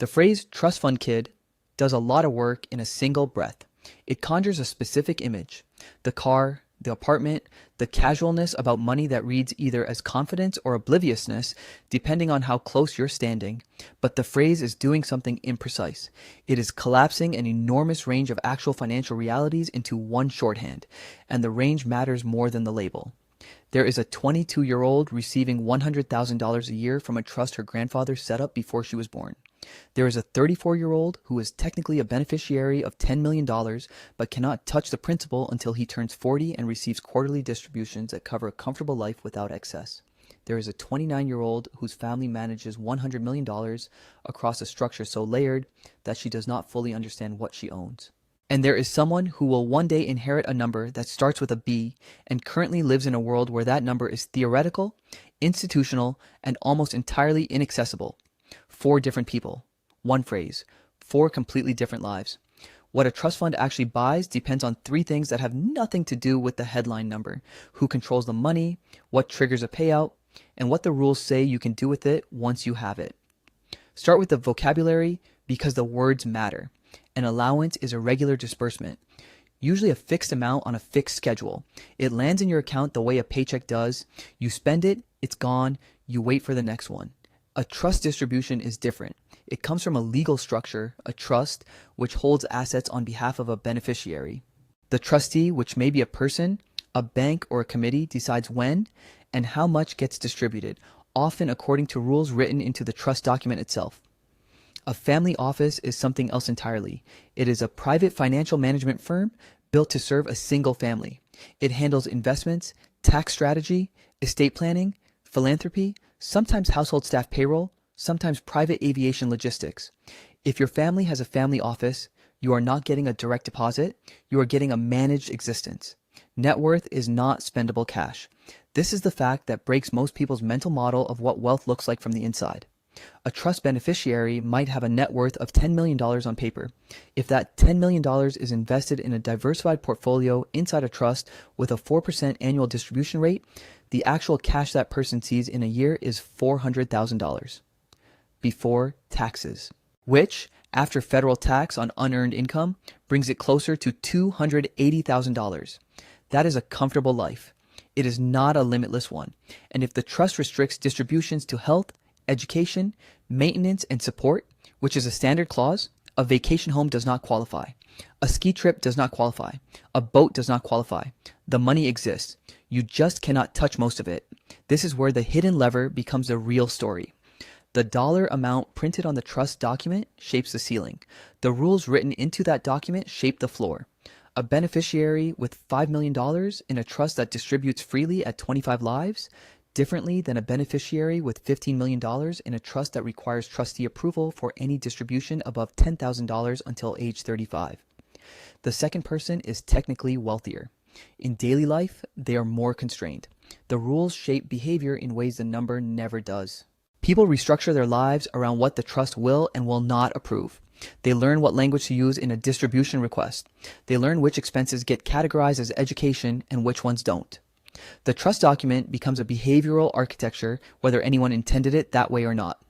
The phrase trust fund kid does a lot of work in a single breath. It conjures a specific image: the car, the apartment, the casualness about money that reads either as confidence or obliviousness, depending on how close you're standing. But the phrase is doing something imprecise. It is collapsing an enormous range of actual financial realities into one shorthand, and the range matters more than the label. There is a 22-year-old receiving $100,000 a year from a trust her grandfather set up before she was born. There is a 34-year-old who is technically a beneficiary of $10 million but cannot touch the principal until he turns 40 and receives quarterly distributions that cover a comfortable life without excess. There is a 29-year-old whose family manages $100 million across a structure so layered that she does not fully understand what she owns. And there is someone who will one day inherit a number that starts with a B and currently lives in a world where that number is theoretical, institutional, and almost entirely inaccessible. 4 different people. One phrase. 4 completely different lives. What a trust fund actually buys depends on 3 things that have nothing to do with the headline number: who controls the money, what triggers a payout, and what the rules say you can do with it once you have it. Start with the vocabulary because the words matter. An allowance is a regular disbursement, usually a fixed amount on a fixed schedule. It lands in your account the way a paycheck does. You spend it, it's gone, you wait for the next one. A trust distribution is different. It comes from a legal structure, a trust, which holds assets on behalf of a beneficiary. The trustee, which may be a person, a bank, or a committee, decides when and how much gets distributed, often according to rules written into the trust document itself. A family office is something else entirely. It is a private financial management firm built to serve a single family. It handles investments, tax strategy, estate planning, philanthropy, sometimes household staff payroll, sometimes private aviation logistics. If your family has a family office, you are not getting a direct deposit, you are getting a managed existence. Net worth is not spendable cash. This is the fact that breaks most people's mental model of what wealth looks like from the inside. A trust beneficiary might have a net worth of $10 million on paper. If that $10 million is invested in a diversified portfolio inside a trust with a 4% annual distribution rate, the actual cash that person sees in a year is $400,000 before taxes, which, after federal tax on unearned income, brings it closer to $280,000. That is a comfortable life. It is not a limitless one. And if the trust restricts distributions to health, education, maintenance, and support, which is a standard clause, a vacation home does not qualify. A ski trip does not qualify. A boat does not qualify. The money exists. You just cannot touch most of it. This is where the hidden lever becomes the real story. The dollar amount printed on the trust document shapes the ceiling. The rules written into that document shape the floor. A beneficiary with $5 million in a trust that distributes freely at 25 lives, differently than a beneficiary with $15 million in a trust that requires trustee approval for any distribution above $10,000 until age 35. The second person is technically wealthier. In daily life, they are more constrained. The rules shape behavior in ways the number never does. People restructure their lives around what the trust will and will not approve. They learn what language to use in a distribution request. They learn which expenses get categorized as education and which ones don't. The trust document becomes a behavioral architecture, whether anyone intended it that way or not.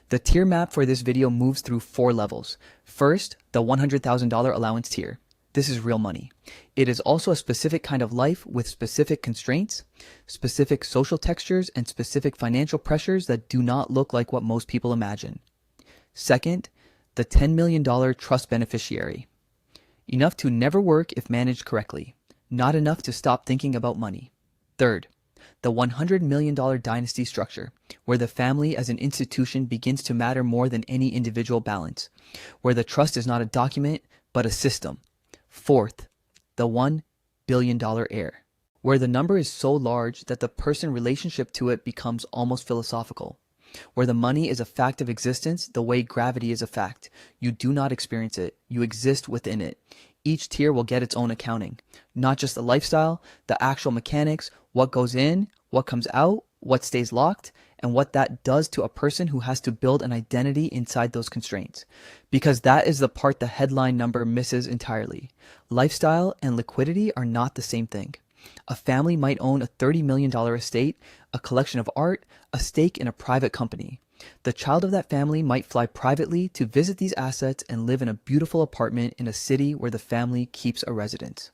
The tier map for this video moves through 4 levels. First, the $100,000 allowance tier. This is real money. It is also a specific kind of life with specific constraints, specific social textures, and specific financial pressures that do not look like what most people imagine. Second, the $10 million trust beneficiary. Enough to never work if managed correctly. Not enough to stop thinking about money. Third, the $100 million dynasty structure, where the family as an institution begins to matter more than any individual balance, where the trust is not a document, but a system. Fourth, the $1 billion heir, where the number is so large that the person relationship to it becomes almost philosophical, where the money is a fact of existence the way gravity is a fact. You do not experience it, you exist within it. Each tier will get its own accounting, not just the lifestyle, the actual mechanics, what goes in, what comes out, what stays locked, and what that does to a person who has to build an identity inside those constraints. Because that is the part the headline number misses entirely. Lifestyle and liquidity are not the same thing. A family might own a $30 million estate, a collection of art, a stake in a private company. The child of that family might fly privately to visit these assets and live in a beautiful apartment in a city where the family keeps a residence.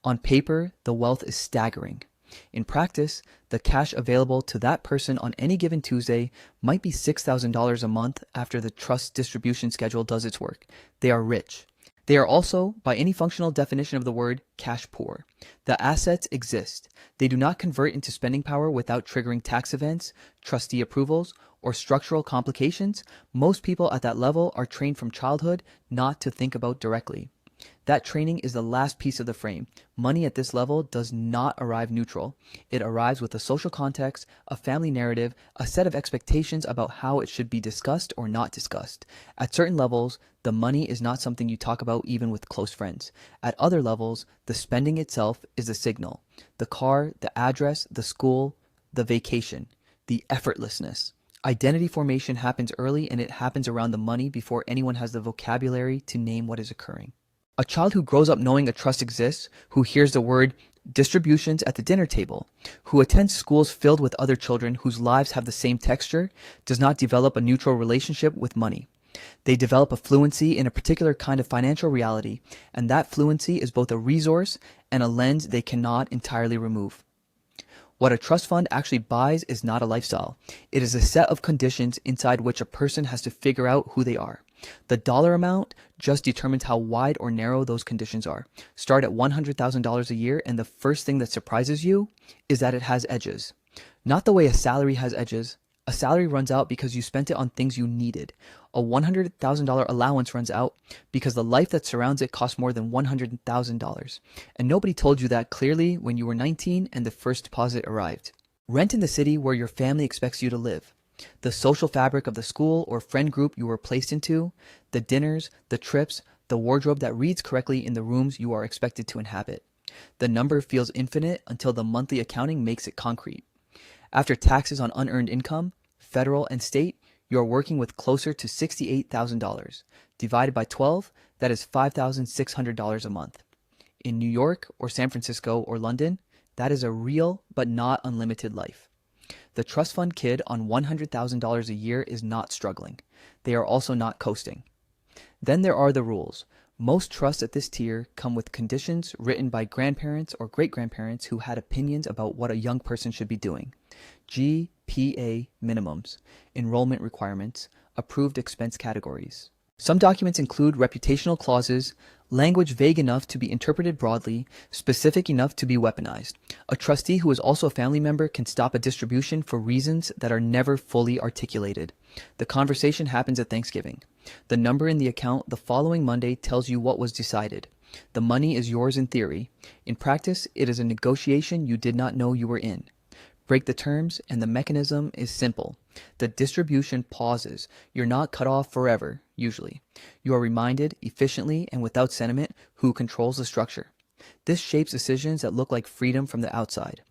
On paper, the wealth is staggering. In practice, the cash available to that person on any given Tuesday might be $6,000 a month after the trust distribution schedule does its work. They are rich. They are also, by any functional definition of the word, cash poor. The assets exist. They do not convert into spending power without triggering tax events, trustee approvals, or structural complications. Most people at that level are trained from childhood not to think about directly. That training is the last piece of the frame. Money at this level does not arrive neutral. It arrives with a social context, a family narrative, a set of expectations about how it should be discussed or not discussed. At certain levels, the money is not something you talk about even with close friends. At other levels, the spending itself is a signal. The car, the address, the school, the vacation, the effortlessness. Identity formation happens early, and it happens around the money before anyone has the vocabulary to name what is occurring. A child who grows up knowing a trust exists, who hears the word distributions at the dinner table, who attends schools filled with other children whose lives have the same texture, does not develop a neutral relationship with money. They develop a fluency in a particular kind of financial reality, and that fluency is both a resource and a lens they cannot entirely remove. What a trust fund actually buys is not a lifestyle. It is a set of conditions inside which a person has to figure out who they are. The dollar amount just determines how wide or narrow those conditions are. Start at $100,000 a year, and the first thing that surprises you is that it has edges. Not the way a salary has edges. A salary runs out because you spent it on things you needed. A $100,000 allowance runs out because the life that surrounds it costs more than $100,000. And nobody told you that clearly when you were 19 and the first deposit arrived. Rent in the city where your family expects you to live. The social fabric of the school or friend group you were placed into, the dinners, the trips, the wardrobe that reads correctly in the rooms you are expected to inhabit. The number feels infinite until the monthly accounting makes it concrete. After taxes on unearned income, federal and state, you are working with closer to $68,000. Divided by 12, that is $5,600 a month. In New York or San Francisco or London, that is a real but not unlimited life. The trust fund kid on $100,000 a year is not struggling. They are also not coasting. Then there are the rules. Most trusts at this tier come with conditions written by grandparents or great-grandparents who had opinions about what a young person should be doing. GPA minimums, enrollment requirements, approved expense categories. Some documents include reputational clauses, language vague enough to be interpreted broadly, specific enough to be weaponized. A trustee who is also a family member can stop a distribution for reasons that are never fully articulated. The conversation happens at Thanksgiving. The number in the account the following Monday tells you what was decided. The money is yours in theory. In practice, it is a negotiation you did not know you were in. Break the terms, and the mechanism is simple. The distribution pauses. You're not cut off forever, usually. You are reminded, efficiently and without sentiment, who controls the structure. This shapes decisions that look like freedom from the outside.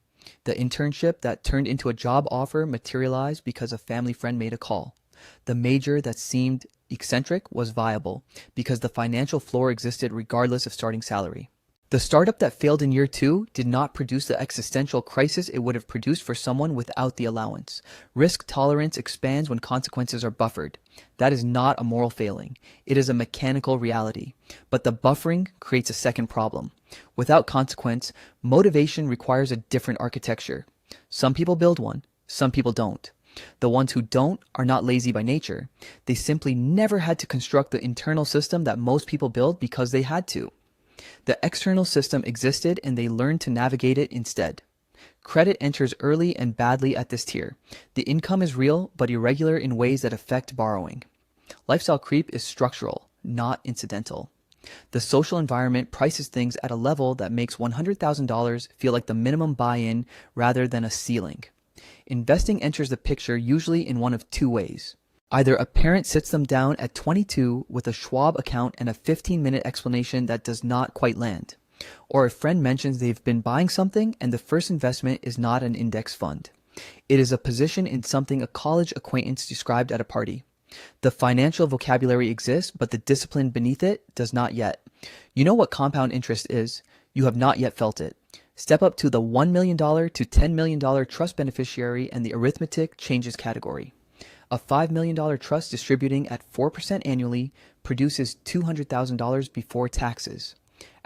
The internship that turned into a job offer materialized because a family friend made a call. The major that seemed eccentric was viable because the financial floor existed regardless of starting salary. The startup that failed in year 2 did not produce the existential crisis it would have produced for someone without the allowance. Risk tolerance expands when consequences are buffered. That is not a moral failing. It is a mechanical reality. But the buffering creates a second problem. Without consequence, motivation requires a different architecture. Some people build one, some people don't. The ones who don't are not lazy by nature. They simply never had to construct the internal system that most people build because they had to. The external system existed and they learned to navigate it instead. Credit enters early and badly at this tier. The income is real but irregular in ways that affect borrowing. Lifestyle creep is structural, not incidental. The social environment prices things at a level that makes $100,000 feel like the minimum buy-in rather than a ceiling. Investing enters the picture usually in one of two ways. Either a parent sits them down at 22 with a Schwab account and a 15-minute explanation that does not quite land. Or a friend mentions they've been buying something and the first investment is not an index fund. It is a position in something a college acquaintance described at a party. The financial vocabulary exists, but the discipline beneath it does not yet. You know what compound interest is. You have not yet felt it. Step up to the $1 million to $10 million trust beneficiary and the arithmetic changes category. A $5 million trust distributing at 4% annually produces $200,000 before taxes.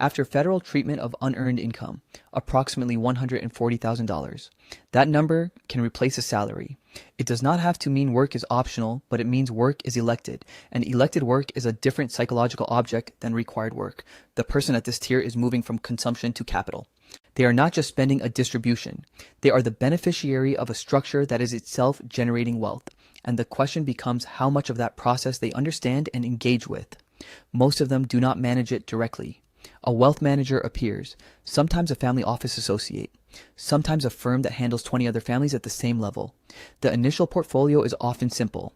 After federal treatment of unearned income, approximately $140,000. That number can replace a salary. It does not have to mean work is optional, but it means work is elected, and elected work is a different psychological object than required work. The person at this tier is moving from consumption to capital. They are not just spending a distribution. They are the beneficiary of a structure that is itself generating wealth, and the question becomes how much of that process they understand and engage with. Most of them do not manage it directly. A wealth manager appears, sometimes a family office associate, sometimes a firm that handles 20 other families at the same level. The initial portfolio is often simple.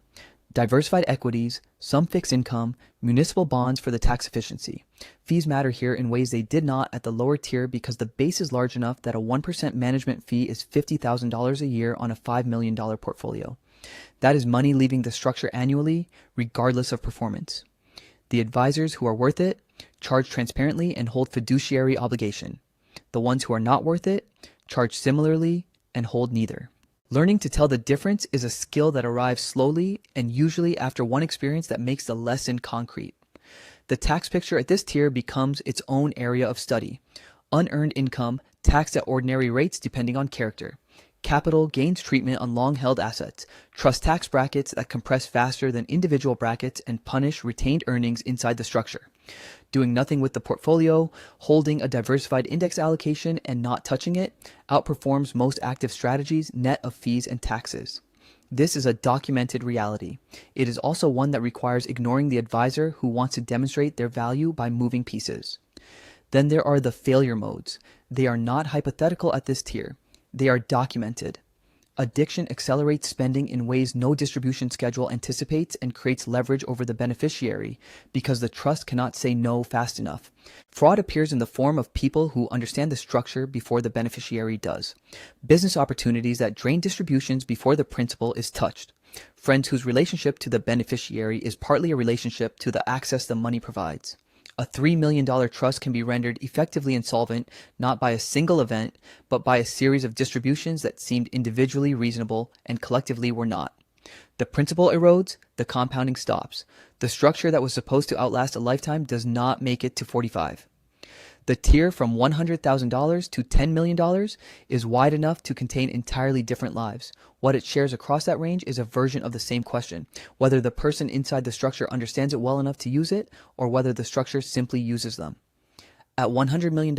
Diversified equities, some fixed income, municipal bonds for the tax efficiency. Fees matter here in ways they did not at the lower tier because the base is large enough that a 1% management fee is $50,000 a year on a $5 million portfolio. That is money leaving the structure annually, regardless of performance. The advisors who are worth it charge transparently and hold fiduciary obligation. The ones who are not worth it charge similarly and hold neither. Learning to tell the difference is a skill that arrives slowly and usually after one experience that makes the lesson concrete. The tax picture at this tier becomes its own area of study. Unearned income taxed at ordinary rates depending on character. Capital gains treatment on long-held assets. Trust tax brackets that compress faster than individual brackets and punish retained earnings inside the structure. Doing nothing with the portfolio, holding a diversified index allocation and not touching it, outperforms most active strategies net of fees and taxes. This is a documented reality. It is also one that requires ignoring the advisor who wants to demonstrate their value by moving pieces. Then there are the failure modes. They are not hypothetical at this tier. They are documented. Addiction accelerates spending in ways no distribution schedule anticipates and creates leverage over the beneficiary because the trust cannot say no fast enough. Fraud appears in the form of people who understand the structure before the beneficiary does. Business opportunities that drain distributions before the principal is touched. Friends whose relationship to the beneficiary is partly a relationship to the access the money provides. A $3 million trust can be rendered effectively insolvent not by a single event, but by a series of distributions that seemed individually reasonable and collectively were not. The principal erodes, the compounding stops. The structure that was supposed to outlast a lifetime does not make it to 45. The tier from $100,000 to $10 million is wide enough to contain entirely different lives. What it shares across that range is a version of the same question, whether the person inside the structure understands it well enough to use it, or whether the structure simply uses them. At $100 million,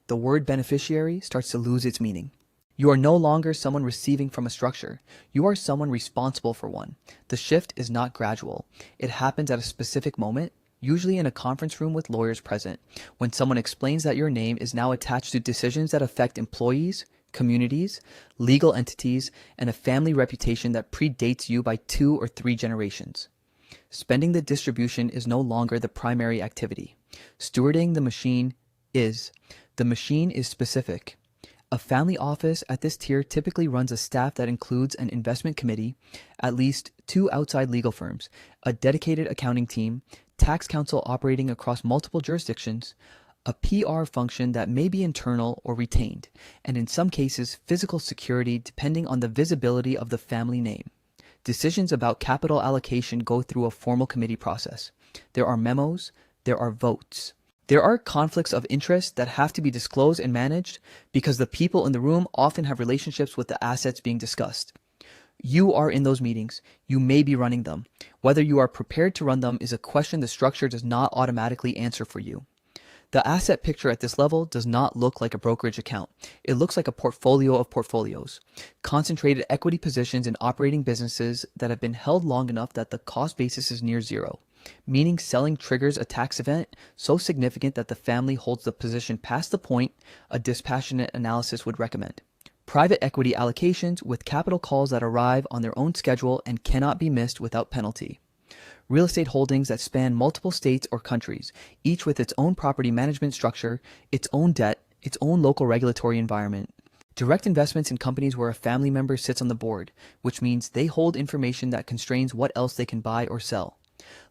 the word beneficiary starts to lose its meaning. You are no longer someone receiving from a structure. You are someone responsible for one. The shift is not gradual. It happens at a specific moment, usually in a conference room with lawyers present, when someone explains that your name is now attached to decisions that affect employees, communities, legal entities, and a family reputation that predates you by 2 or 3 generations. Spending the distribution is no longer the primary activity. Stewarding the machine is. The machine is specific. A family office at this tier typically runs a staff that includes an investment committee, at least 2 outside legal firms, a dedicated accounting team, tax counsel operating across multiple jurisdictions, a PR function that may be internal or retained, and in some cases physical security depending on the visibility of the family name. Decisions about capital allocation go through a formal committee process. There are memos, there are votes. There are conflicts of interest that have to be disclosed and managed because the people in the room often have relationships with the assets being discussed. You are in those meetings. You may be running them. Whether you are prepared to run them is a question the structure does not automatically answer for you. The asset picture at this level does not look like a brokerage account. It looks like a portfolio of portfolios. Concentrated equity positions in operating businesses that have been held long enough that the cost basis is near zero, meaning selling triggers a tax event so significant that the family holds the position past the point a dispassionate analysis would recommend. Private equity allocations with capital calls that arrive on their own schedule and cannot be missed without penalty. Real estate holdings that span multiple states or countries, each with its own property management structure, its own debt, its own local regulatory environment. Direct investments in companies where a family member sits on the board, which means they hold information that constrains what else they can buy or sell.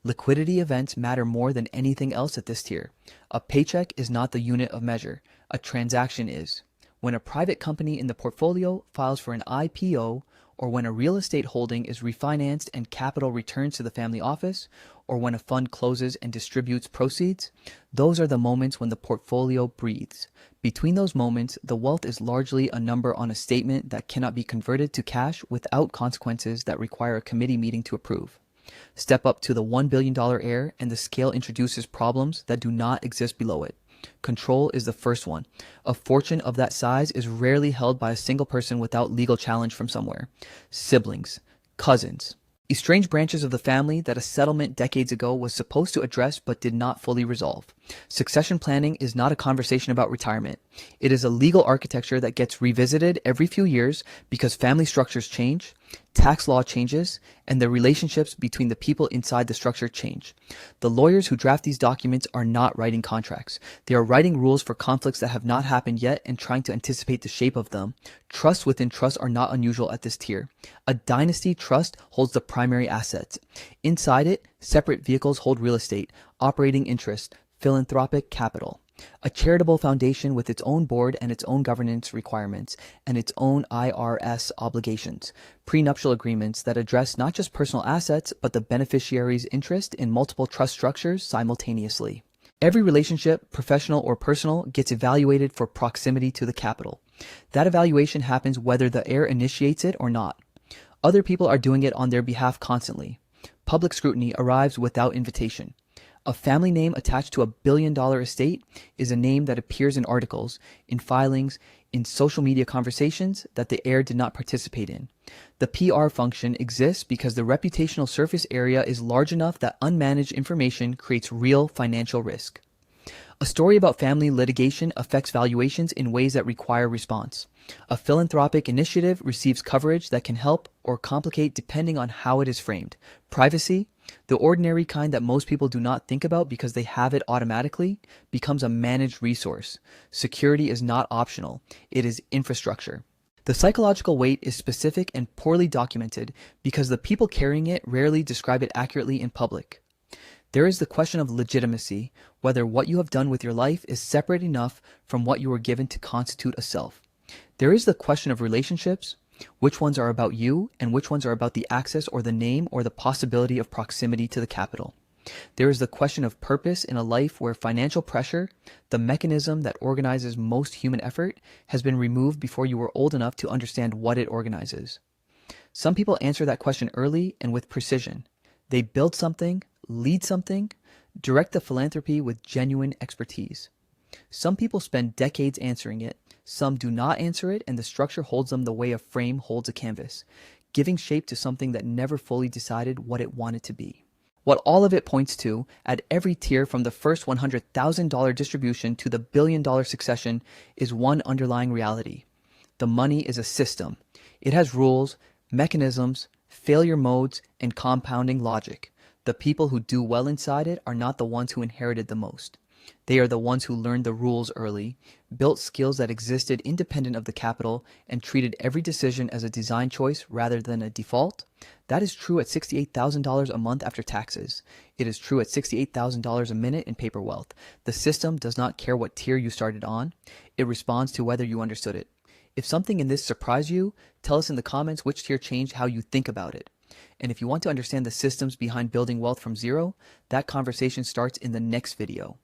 Liquidity events matter more than anything else at this tier. A paycheck is not the unit of measure. A transaction is. When a private company in the portfolio files for an IPO or when a real estate holding is refinanced and capital returns to the family office, or when a fund closes and distributes proceeds, those are the moments when the portfolio breathes. Between those moments, the wealth is largely a number on a statement that cannot be converted to cash without consequences that require a committee meeting to approve. Step up to the $1 billion heir, and the scale introduces problems that do not exist below it. Control is the first one. A fortune of that size is rarely held by a single person without legal challenge from somewhere. Siblings, cousins, estranged branches of the family that a settlement decades ago was supposed to address but did not fully resolve. Succession planning is not a conversation about retirement. It is a legal architecture that gets revisited every few years because family structures change, tax law changes, and the relationships between the people inside the structure change. The lawyers who draft these documents are not writing contracts. They are writing rules for conflicts that have not happened yet and trying to anticipate the shape of them. Trusts within trusts are not unusual at this tier. A dynasty trust holds the primary assets. Inside it, separate vehicles hold real estate, operating interest, philanthropic capital. A charitable foundation with its own board and its own governance requirements and its own IRS obligations. Prenuptial agreements that address not just personal assets, but the beneficiary's interest in multiple trust structures simultaneously. Every relationship, professional or personal, gets evaluated for proximity to the capital. That evaluation happens whether the heir initiates it or not. Other people are doing it on their behalf constantly. Public scrutiny arrives without invitation. A family name attached to a billion-dollar estate is a name that appears in articles, in filings, in social media conversations that the heir did not participate in. The PR function exists because the reputational surface area is large enough that unmanaged information creates real financial risk. A story about family litigation affects valuations in ways that require response. A philanthropic initiative receives coverage that can help or complicate depending on how it is framed. Privacy, the ordinary kind that most people do not think about because they have it automatically, becomes a managed resource. Security is not optional. It is infrastructure. The psychological weight is specific and poorly documented because the people carrying it rarely describe it accurately in public. There is the question of legitimacy, whether what you have done with your life is separate enough from what you were given to constitute a self. There is the question of relationships, which ones are about you and which ones are about the access or the name or the possibility of proximity to the capital. There is the question of purpose in a life where financial pressure, the mechanism that organizes most human effort, has been removed before you were old enough to understand what it organizes. Some people answer that question early and with precision. They build something, lead something, direct the philanthropy with genuine expertise. Some people spend decades answering it. Some do not answer it, and the structure holds them the way a frame holds a canvas, giving shape to something that never fully decided what it wanted to be. What all of it points to, at every tier from the first $100,000 distribution to the billion-dollar succession, is one underlying reality. The money is a system. It has rules, mechanisms, failure modes, and compounding logic. The people who do well inside it are not the ones who inherited the most. They are the ones who learned the rules early, built skills that existed independent of the capital, and treated every decision as a design choice rather than a default. That is true at $68,000 a month after taxes. It is true at $68,000 a minute in paper wealth. The system does not care what tier you started on. It responds to whether you understood it. If something in this surprised you, tell us in the comments which tier changed how you think about it. And if you want to understand the systems behind building wealth from zero, that conversation starts in the next video.